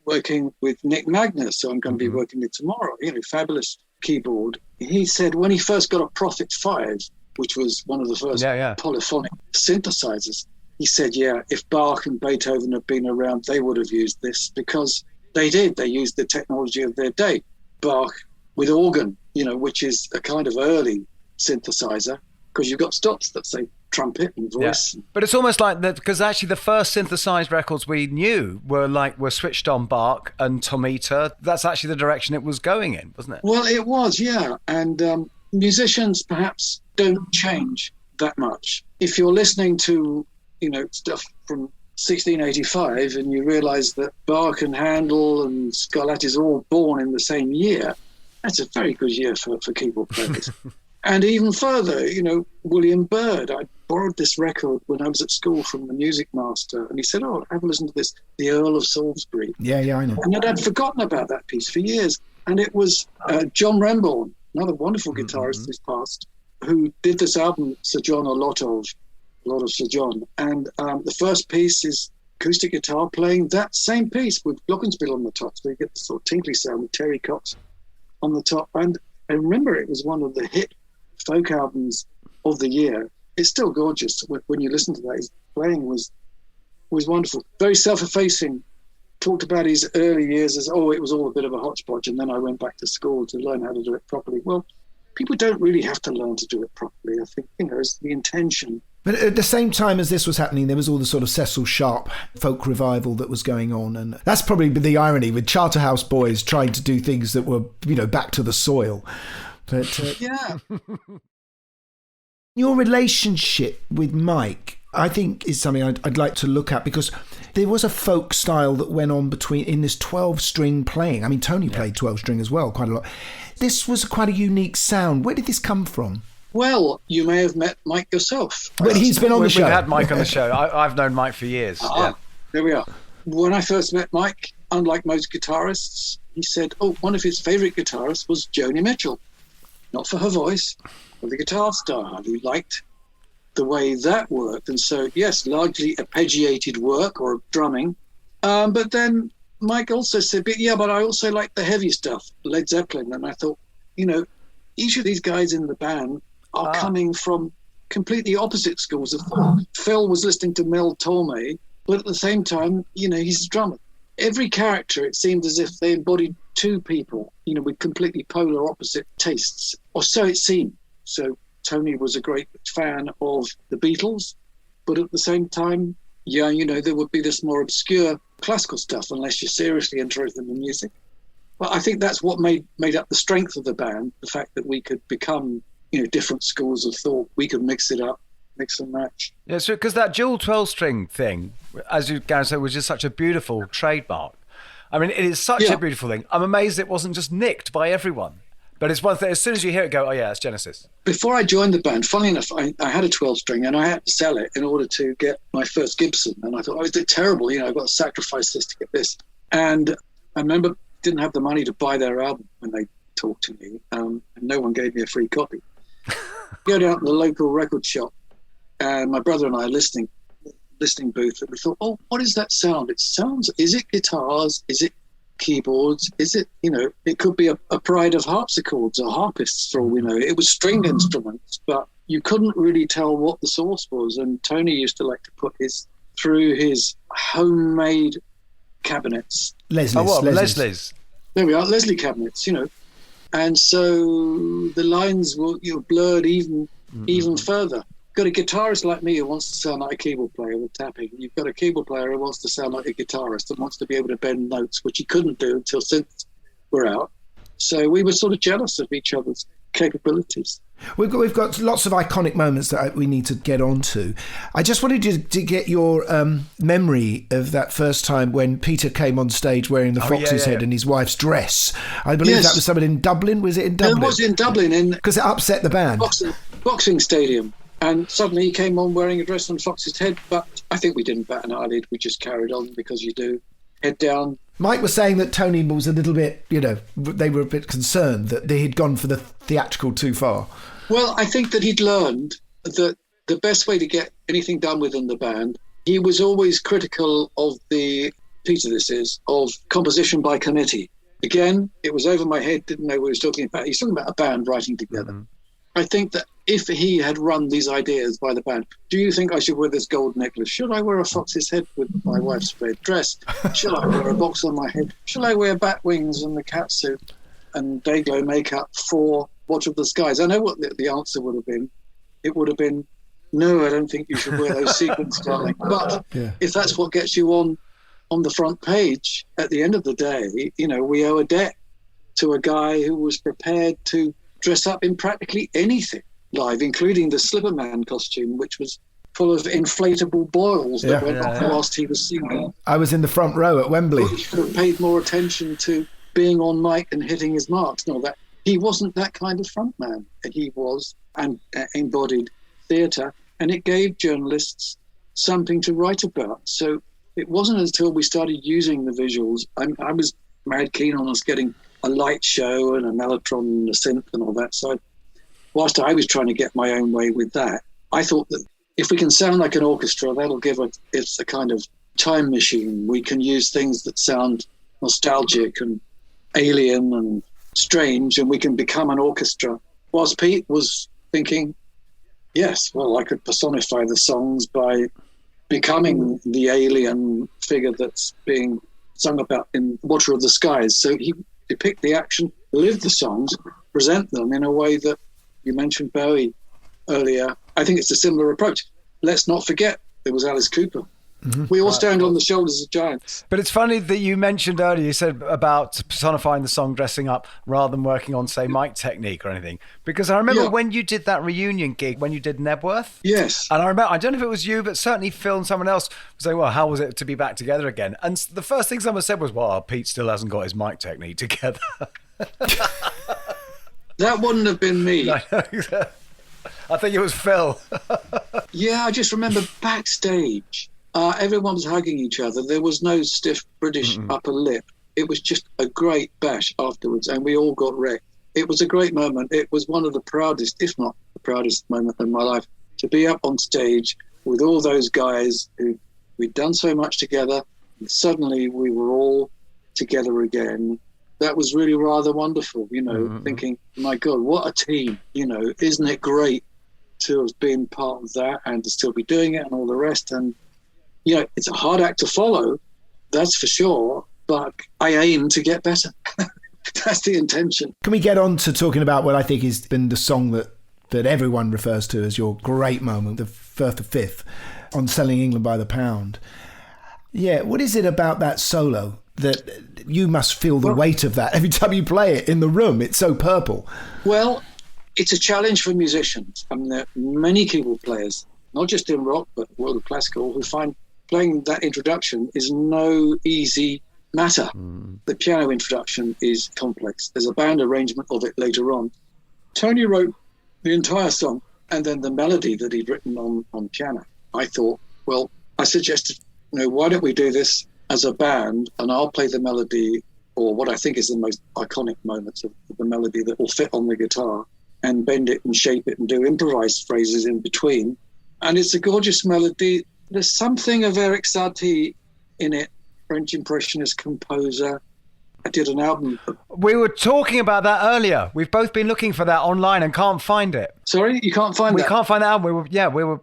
working with Nick Magnus, who I'm going to be working with tomorrow, fabulous keyboard. He said when he first got a Prophet 5, which was one of the first polyphonic synthesizers, he said, if Bach and Beethoven had been around, they would have used this, because they did. They used the technology of their day. Bach with organ, which is a kind of early synthesizer, because you've got stops that say trumpet and voice. Yeah. But it's almost like that, because actually the first synthesized records we knew were switched on Bach and Tomita. That's actually the direction it was going in, wasn't it? Well, it was, and musicians perhaps don't change that much. If you're listening to stuff from 1685 and you realize that Bach and Handel and Scarlatti is all born in the same year, that's a very good year for keyboard players. And even further, William Byrd, I borrowed this record when I was at school from the music master, and he said, have a listen to this, The Earl of Salisbury. Yeah, I know. And I'd forgotten about that piece for years. And it was John Remborn, another wonderful guitarist who's passed, who did this album, Sir John, a lot of Sir John. And the first piece is acoustic guitar playing that same piece with glockenspiel on the top, so you get the sort of tinkly sound with Terry Cox on the top. And I remember it was one of the hit folk albums of the year. It's still gorgeous when you listen to that. His playing was wonderful, very self-effacing. Talked about his early years as, it was all a bit of a hodgepodge, and then I went back to school to learn how to do it properly. Well, people don't really have to learn to do it properly. I think, it's the intention. But at the same time as this was happening, there was all the sort of Cecil Sharp folk revival that was going on. And that's probably the irony with Charterhouse Boys trying to do things that were, back to the soil. But your relationship with Mike, I think, is something I'd like to look at, because there was a folk style that went on in this 12-string playing. I mean, Tony played 12-string as well, quite a lot. This was quite a unique sound. Where did this come from? Well, you may have met Mike yourself. But he's been on the show. We've had Mike on the show. I've known Mike for years. There we are. When I first met Mike, unlike most guitarists, he said, one of his favourite guitarists was Joni Mitchell. Not for her voice, but the guitar style. He liked the way that worked. And so, yes, largely arpeggiated work or drumming. But then Mike also said, but I also like the heavy stuff, Led Zeppelin. And I thought, each of these guys in the band are coming from completely opposite schools of thought. Phil was listening to Mel Torme, but at the same time, he's a drummer. Every character, it seemed as if they embodied two people, with completely polar opposite tastes, or so it seemed. So Tony was a great fan of the Beatles, but at the same time, there would be this more obscure classical stuff unless you're seriously interested in music. Well, I think that's what made up the strength of the band, the fact that we could become, different schools of thought. We could mix it up, mix and match. Yeah, so because that dual 12-string thing, as you guys said, was just such a beautiful trademark. I mean, it is such a beautiful thing. I'm amazed it wasn't just nicked by everyone. But it's one thing, as soon as you hear it, go, it's Genesis. Before I joined the band, funnily enough, I had a 12-string and I had to sell it in order to get my first Gibson. And I thought, is it terrible? I've got to sacrifice this to get this. And I remember didn't have the money to buy their album when they talked to me, and no one gave me a free copy. Go down to the local record shop, and my brother and I are listening booth, and we thought, oh, what is that sound? It sounds, is it guitars? Is it keyboards? Is it, it could be a pride of harpsichords or harpists for all we know. It was stringed instruments, but you couldn't really tell what the source was. And Tony used to like to put through his homemade cabinets. Leslie's. There we are, Leslie cabinets, And so the lines were blurred even further. Got a guitarist like me who wants to sound like a keyboard player with tapping. You've got a keyboard player who wants to sound like a guitarist and wants to be able to bend notes, which he couldn't do until synths were out. So we were sort of jealous of each other's capabilities. We've got lots of iconic moments that we need to get onto. I just wanted to get your memory of that first time when Peter came on stage wearing the fox's head and his wife's dress. I believe that was something in Dublin. Was it in Dublin? It was in Dublin. Because it upset the band. Boxing stadium. And suddenly he came on wearing a dress on fox's head. But I think we didn't bat an eyelid. We just carried on because you do. Head down. Mike was saying that Tony was a little bit, they were a bit concerned that they had gone for the theatrical too far. Well, I think that he'd learned that the best way to get anything done within the band, he was always critical of of composition by committee. Again, it was over my head, didn't know what he was talking about. He's talking about a band writing together. Mm-hmm. I think that if he had run these ideas by the band, do you think I should wear this gold necklace? Should I wear a fox's head with my wife's red dress? Should I wear a box on my head? Should I wear bat wings and the cat suit and day-glow makeup for Watch of the Skies? I know what the answer would have been. It would have been, no, I don't think you should wear those sequins, darling. But if that's what gets you on the front page, at the end of the day, we owe a debt to a guy who was prepared to dress up in practically anything live, including the Slipperman costume, which was full of inflatable boils that went off whilst he was singing. I was in the front row at Wembley. He should have paid more attention to being on mic and hitting his marks and all that. He wasn't that kind of frontman. He was and embodied theatre, and it gave journalists something to write about. So it wasn't until we started using the visuals. I was mad keen on us getting a light show and a mellotron and a synth and all that. So whilst I was trying to get my own way with that, I thought that if we can sound like an orchestra, that'll give it's a kind of time machine. We can use things that sound nostalgic and alien and strange, and we can become an orchestra. Whilst Pete was thinking, yes, well, I could personify the songs by becoming the alien figure that's being sung about in Watcher of the Skies. So he depict the action, live the songs, present them in a way that you mentioned Bowie earlier. I think it's a similar approach. Let's not forget there was Alice Cooper. Mm-hmm. We all stand on the shoulders of giants. But it's funny that you mentioned earlier, you said about personifying the song, dressing up, rather than working on, say, mic technique or anything. Because I remember when you did that reunion gig, when you did Nebworth. Yes. And I remember, I don't know if it was you, but certainly Phil and someone else was saying, well, how was it to be back together again? And the first thing someone said was, well, Pete still hasn't got his mic technique together. That wouldn't have been me. I think it was Phil. Yeah, I just remember backstage. Everyone was hugging each other. There was no stiff British upper lip. It was just a great bash afterwards, and we all got wrecked. It was a great moment. It was one of the proudest, if not the proudest moment in my life, to be up on stage with all those guys who we'd done so much together, and suddenly we were all together again. That was really rather wonderful, thinking, my God, what a team, isn't it great to have been part of that and to still be doing it and all the rest. And it's a hard act to follow, that's for sure, but I aim to get better. That's the intention. Can we get on to talking about what I think has been the song that everyone refers to as your great moment, the Firth of Fifth, on Selling England by the Pound? Yeah, what is it about that solo that you must feel the weight of that every time you play it in the room? It's so purple. Well, it's a challenge for musicians. I mean, there are many keyboard players, not just in rock, but world of classical, who find playing that introduction is no easy matter. The piano introduction is complex. There's a band arrangement of it later on. Tony wrote the entire song and then the melody that he'd written on piano. I thought, well, I suggested, why don't we do this as a band, and I'll play the melody, or what I think is the most iconic moments of the melody that will fit on the guitar, and bend it and shape it and do improvised phrases in between. And it's a gorgeous melody. There's something of Eric Satie in it, French Impressionist composer. I did an album. We were talking about that earlier. We've both been looking for that online and can't find it. Sorry, you can't find that? We can't find that album.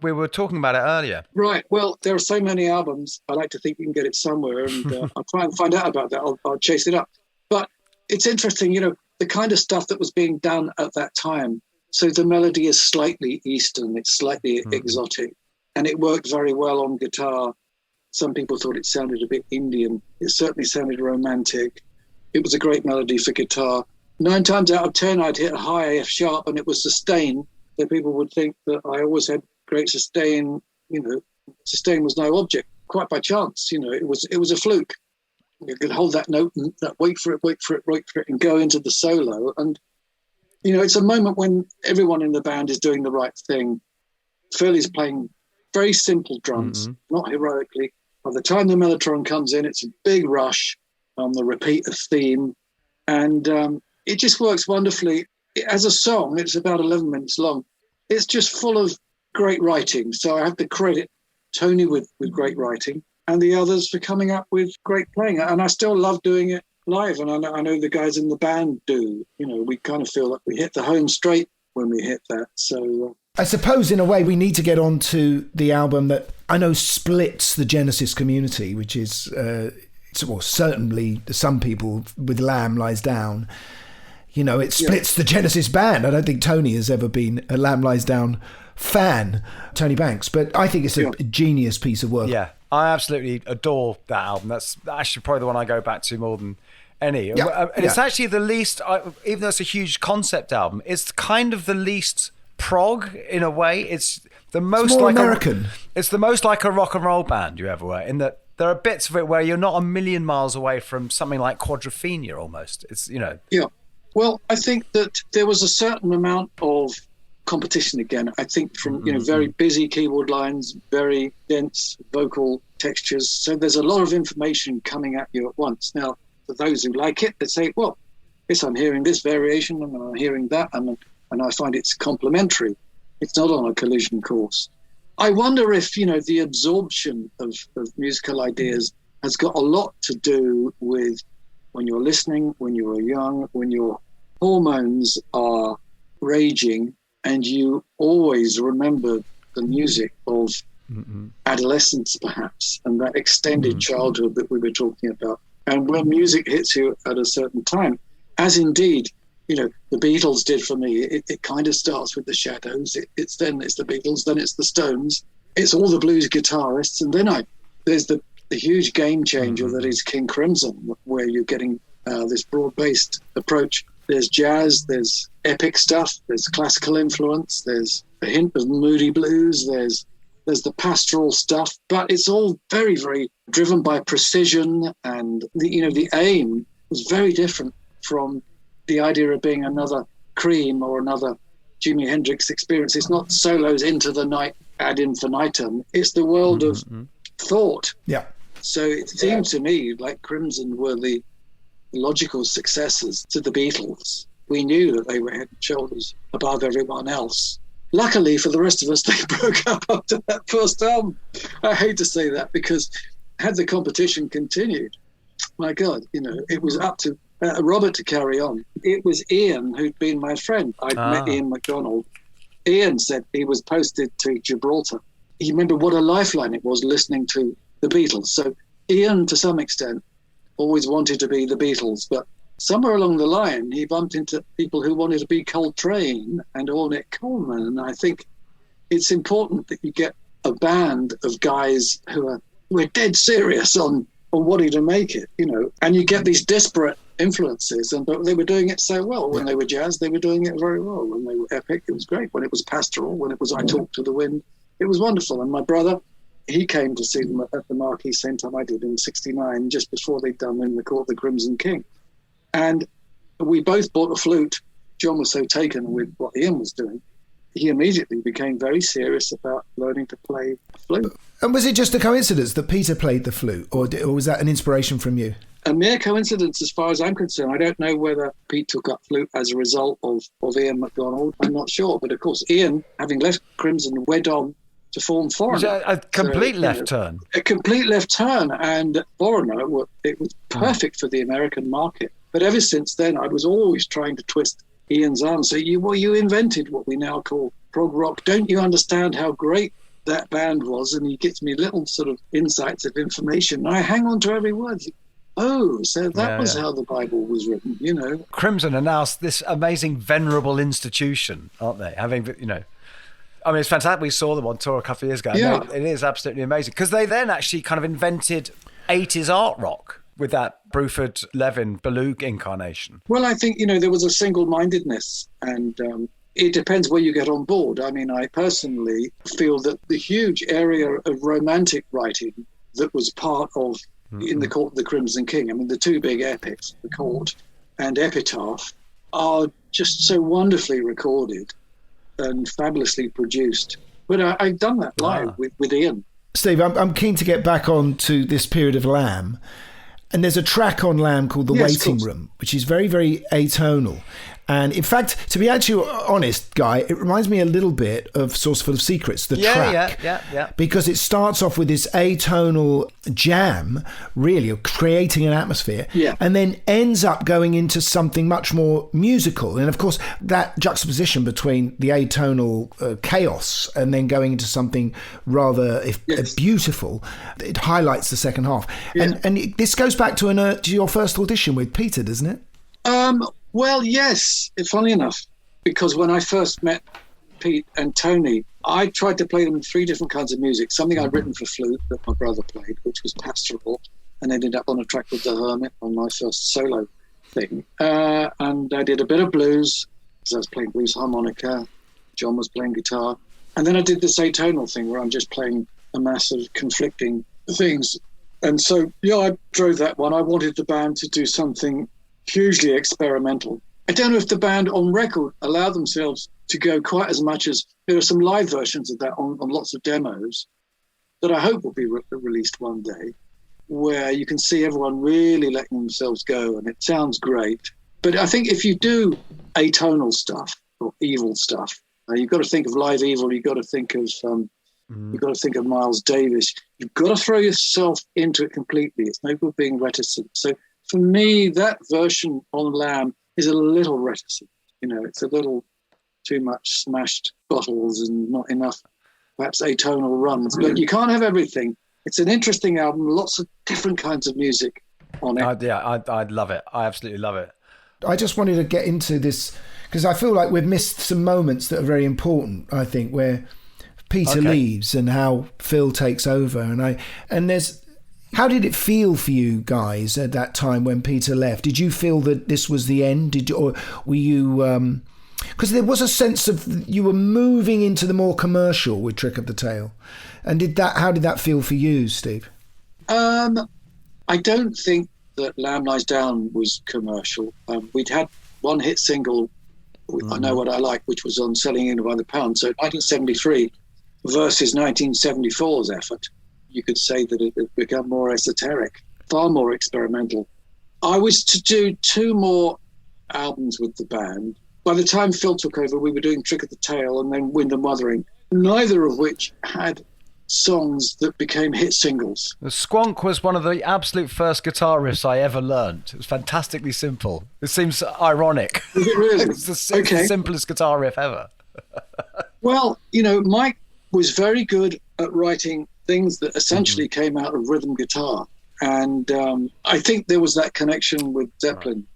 We were talking about it earlier. Right. Well, there are so many albums. I like to think you can get it somewhere, and I'll try and find out about that. I'll chase it up. But it's interesting, the kind of stuff that was being done at that time. So the melody is slightly Eastern. It's slightly exotic, and it worked very well on guitar. Some people thought it sounded a bit Indian. It certainly sounded romantic. It was a great melody for guitar. 9 times out of 10, I'd hit a high F sharp, and it was sustain. So people would think that I always had great sustain. Sustain was no object, quite by chance. It was a fluke. You could hold that note and wait for it, and go into the solo. And it's a moment when everyone in the band is doing the right thing. Phil is playing very simple drums, not heroically. By the time the mellotron comes in, it's a big rush on the repeat of theme, and it just works wonderfully. As a song, it's about 11 minutes long. It's just full of great writing. So I have to credit Tony with great writing, and the others for coming up with great playing. And I still love doing it live, and I know the guys in the band do. We kind of feel like we hit the home straight when we hit that. So I suppose in a way we need to get on to the album that I know splits the Genesis community, which is certainly some people with Lamb Lies Down. It splits the Genesis band. I don't think Tony has ever been a Lamb Lies Down fan, Tony Banks, but I think it's a genius piece of work. Yeah, I absolutely adore that album. That's actually probably the one I go back to more than any. And it's actually the least, even though it's a huge concept album, it's kind of the least prog in a way. It's the most more like American. It's the most like a rock and roll band you ever were, in that there are bits of it where you're not a million miles away from something like Quadrophenia almost. It's, Yeah. Well, I think that there was a certain amount of competition again. I think from, very busy keyboard lines, very dense vocal textures. So there's a lot of information coming at you at once. Now, for those who like it, they say, well, yes, I'm hearing this variation and I'm hearing that, and I find it's complementary. It's not on a collision course. I wonder if, the absorption of musical ideas has got a lot to do with when you're listening, when you were young, when your hormones are raging, and you always remember the music of adolescence, perhaps, and that extended childhood that we were talking about. And when music hits you at a certain time, as indeed, the Beatles did for me, it kind of starts with the Shadows. It's the Beatles, then it's the Stones, it's all the blues guitarists, and then there's the huge game changer that is King Crimson, where you're getting this broad-based approach. There's jazz, there's epic stuff, there's classical influence, there's a hint of moody blues, there's the pastoral stuff, but it's all very, very driven by precision, and the aim was very different from the idea of being another Cream or another Jimi Hendrix experience. It's not solos into the night ad infinitum. It's the world of thought. Yeah. So it seemed to me like Crimson were the logical successors to the Beatles. We knew that they were head and shoulders above everyone else. Luckily for the rest of us, they broke up after that first album. I hate to say that, because had the competition continued, my God, it was up to Robert to carry on. It was Ian who'd been my friend. I'd met Ian MacDonald. Ian said he was posted to Gibraltar. He remembered what a lifeline it was listening to the Beatles. So Ian, to some extent, always wanted to be the Beatles, but somewhere along the line, he bumped into people who wanted to be Coltrane and Ornette Coleman. And I think it's important that you get a band of guys who are dead serious on wanting to make it, and you get these disparate influences, but they were doing it so well. When they were jazz, they were doing it very well. When they were epic, it was great. When it was pastoral, when it was I Talk to the Wind, it was wonderful. And my brother, he came to see them at the Marquee same time I did in '69, just before they'd done In the Court of the Crimson King. And we both bought a flute. John was so taken with what Ian was doing, he immediately became very serious about learning to play the flute. And was it just a coincidence that Peter played the flute, or was that an inspiration from you? A mere coincidence as far as I'm concerned. I don't know whether Pete took up flute as a result of Ian MacDonald. I'm not sure. But of course, Ian, having left Crimson, went on to form Foreigner. It was a complete left turn. A complete left turn. And Foreigner, it was perfect for the American market. But ever since then, I was always trying to twist Ian's arm. So you invented what we now call prog rock. Don't you understand how great that band was? And he gives me little sort of insights of information. And I hang on to every word. Oh, so that was how the Bible was written, you know. Crimson are now this amazing, venerable institution, aren't they? Having, you know, I mean, it's fantastic. We saw them on tour a couple of years ago. Yeah. It is absolutely amazing. Because they then actually kind of invented 80s art rock with that Bruford Levin Beluga incarnation. Well, I think, you know, there was a single-mindedness, and it depends where you get on board. I mean, I personally feel that the huge area of romantic writing that was part of In the Court of the Crimson King, I mean, the two big epics, The Court and Epitaph, are just so wonderfully recorded and fabulously produced. But I've done that live with Ian. Steve, I'm keen to get back on to this period of Lamb. And there's a track on Lamb called The Waiting Room, which is very, very atonal. And in fact, to be actually honest, Guy, it reminds me a little bit of Saucerful of Secrets, the track. Yeah. Because it starts off with this atonal jam, really, of creating an atmosphere, and then ends up going into something much more musical. And of course, that juxtaposition between the atonal chaos and then going into something rather beautiful, it highlights the second half. Yeah. And this goes back to your first audition with Peter, doesn't it? Well, yes, funnily enough, because when I first met Pete and Tony, I tried to play them in three different kinds of music. Something I'd written for flute that my brother played, which was pastoral, and ended up on a track with The Hermit on my first solo thing. And I did a bit of blues, because I was playing blues harmonica, John was playing guitar. And then I did this atonal thing where I'm just playing a mass of conflicting things. And so, I drove that one. I wanted the band to do something hugely experimental. I don't know if the band on record allow themselves to go quite as much as there are some live versions of that on lots of demos that I hope will be released one day, where you can see everyone really letting themselves go, and it sounds great. But I think if you do atonal stuff or evil stuff, you've got to think of Live Evil. You've got to think of Miles Davis. You've got to throw yourself into it completely. It's no good being reticent. So for me, that version on Lamb is a little reticent. You know, it's a little too much smashed bottles and not enough, perhaps, atonal runs. But you can't have everything. It's an interesting album, lots of different kinds of music on it. I'd love it. I absolutely love it. I just wanted to get into this because I feel like we've missed some moments that are very important, I think, where Peter leaves and how Phil takes over. And there's... How did it feel for you guys at that time when Peter left? Did you feel that this was the end? Or were you... Because there was a sense of you were moving into the more commercial with Trick of the Tail. And how did that feel for you, Steve? I don't think that Lamb Lies Down was commercial. We'd had one hit single, I Know What I Like, which was on Selling In by the Pound. So 1973 versus 1974's effort. You could say that it had become more esoteric, far more experimental. I was to do 2 more albums with the band. By the time Phil took over, we were doing Trick of the Tail and then Wind and Wuthering, neither of which had songs that became hit singles. The Squonk was one of the absolute first guitar riffs I ever learned. It was fantastically simple. It seems ironic. Was it really? It's the simplest guitar riff ever. Well, Mike was very good at writing things that essentially came out of rhythm guitar. And I think there was that connection with Zeppelin,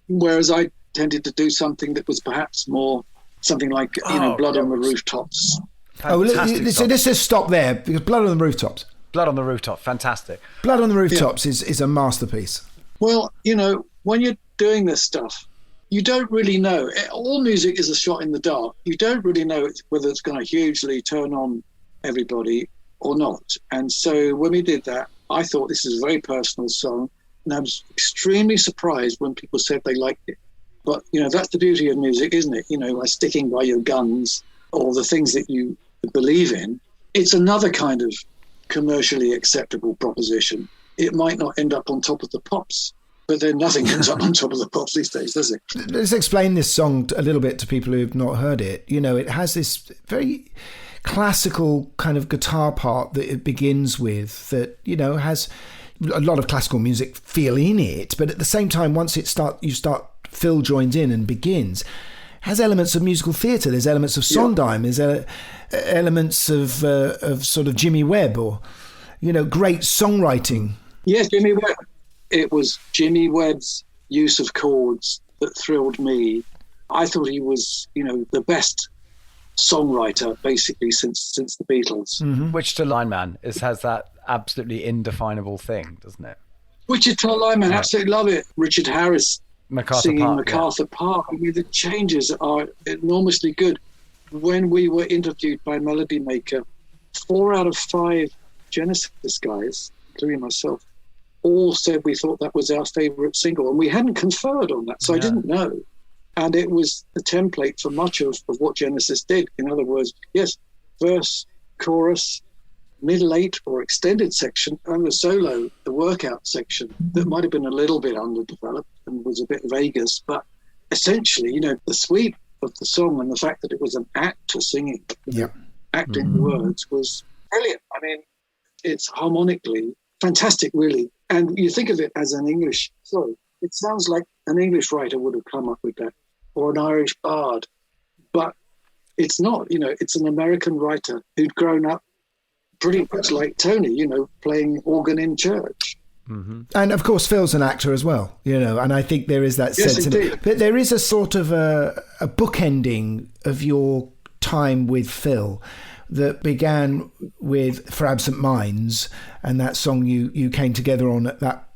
whereas I tended to do something that was perhaps more something like, Blood on the Rooftops. Let's just stop there, because Blood on the Rooftops. Blood on the Rooftop, fantastic. Blood on the Rooftops is a masterpiece. Well, when you're doing this stuff, you don't really know. All music is a shot in the dark. You don't really know whether it's going to hugely turn on everybody or not. And so when we did that, I thought this is a very personal song, and I was extremely surprised when people said they liked it. But, that's the beauty of music, isn't it? By sticking by your guns or the things that you believe in. It's another kind of commercially acceptable proposition. It might not end up on top of the pops, but then nothing ends up on top of the pops these days, does it? Let's explain this song a little bit to people who've not heard it. It has this very classical kind of guitar part that it begins with that, has a lot of classical music feel in it, but at the same time, once Phil joins in and begins, has elements of musical theatre. There's elements of Sondheim. There's elements of sort of Jimmy Webb or, great songwriting. Yes, Jimmy Webb. It was Jimmy Webb's use of chords that thrilled me. I thought he was, the best songwriter basically since the Beatles. Mm-hmm. Wichita Lineman has that absolutely indefinable thing, doesn't it? Wichita Lineman, absolutely love it. Richard Harris singing MacArthur Park. I mean, the changes are enormously good. When we were interviewed by Melody Maker, 4 out of 5 Genesis guys, including myself, all said we thought that was our favourite single, and we hadn't conferred on that, so I didn't know. And it was the template for much of what Genesis did. In other words, yes, verse, chorus, middle 8 or extended section, and the solo, the workout section, that might have been a little bit underdeveloped and was a bit Vegas, but essentially, the sweep of the song and the fact that it was an actor singing, acting the words was brilliant. I mean, it's harmonically fantastic, really. And you think of it as an English song. It sounds like an English writer would have come up with that, or an Irish bard. But it's not, it's an American writer who'd grown up pretty much like Tony, playing organ in church. Mm-hmm. And of course, Phil's an actor as well, and I think there is that sense in it. But there is a sort of a bookending of your time with Phil that began with For Absent Minds, and that song you came together on that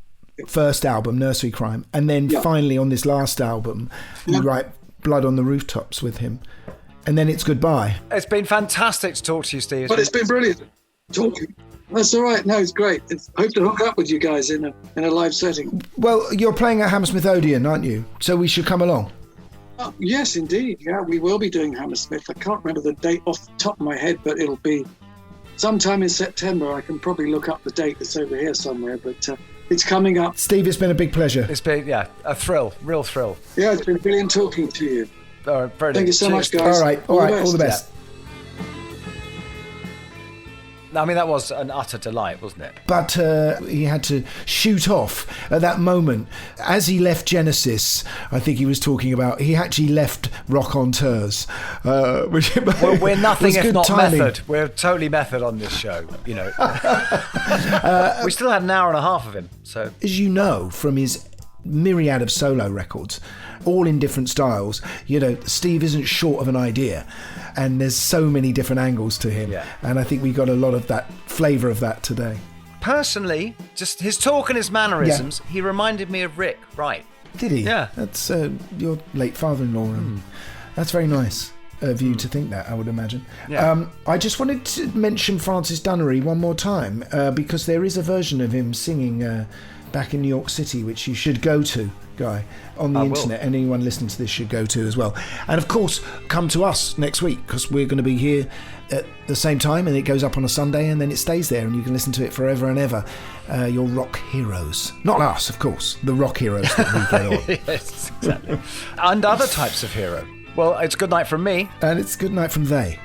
first album, Nursery Crime, and then finally on this last album, you write Blood on the Rooftops with him, and then it's goodbye. It's been fantastic to talk to you, Steve. But it's been brilliant talking. That's all right. No, it's great. I hope to hook up with you guys in a live setting. Well, you're playing at Hammersmith Odeon, aren't you? So we should come along. Oh, yes, indeed. Yeah, we will be doing Hammersmith. I can't remember the date off the top of my head, but it'll be sometime in September. I can probably look up the date. It's over here somewhere, but it's coming up. Steve, it's been a big pleasure. It's been, a thrill, real thrill. Yeah, it's been brilliant talking to you. All right, brilliant. Thank you so much, guys. All right, all the best. Yeah. I mean, that was an utter delight, wasn't it? But he had to shoot off at that moment. As he left Genesis, I think he was talking about, he actually left Rockonteurs. Which well, we're nothing if not timing. Method. We're totally method on this show, We still had an hour and a half of him. So, as you know, from his myriad of solo records, all in different styles, Steve isn't short of an idea, and there's so many different angles to him, and I think we got a lot of that flavour of that today. Personally, just his talk and his mannerisms, he reminded me of Rick Wright. Did he? Yeah. That's your late father-in-law. That's very nice of you to think that, I would imagine. Yeah. I just wanted to mention Francis Dunnery one more time, because there is a version of him singing back in New York City, which you should go to, Guy, on the internet. Anyone listening to this should go to as well. And of course, come to us next week, because we're going to be here at the same time, and it goes up on a Sunday, and then it stays there, and you can listen to it forever and ever. Your rock heroes. Not us, of course, the rock heroes that we get on. Yes, exactly. And other types of hero. Well, it's good night from me. And it's good night from they.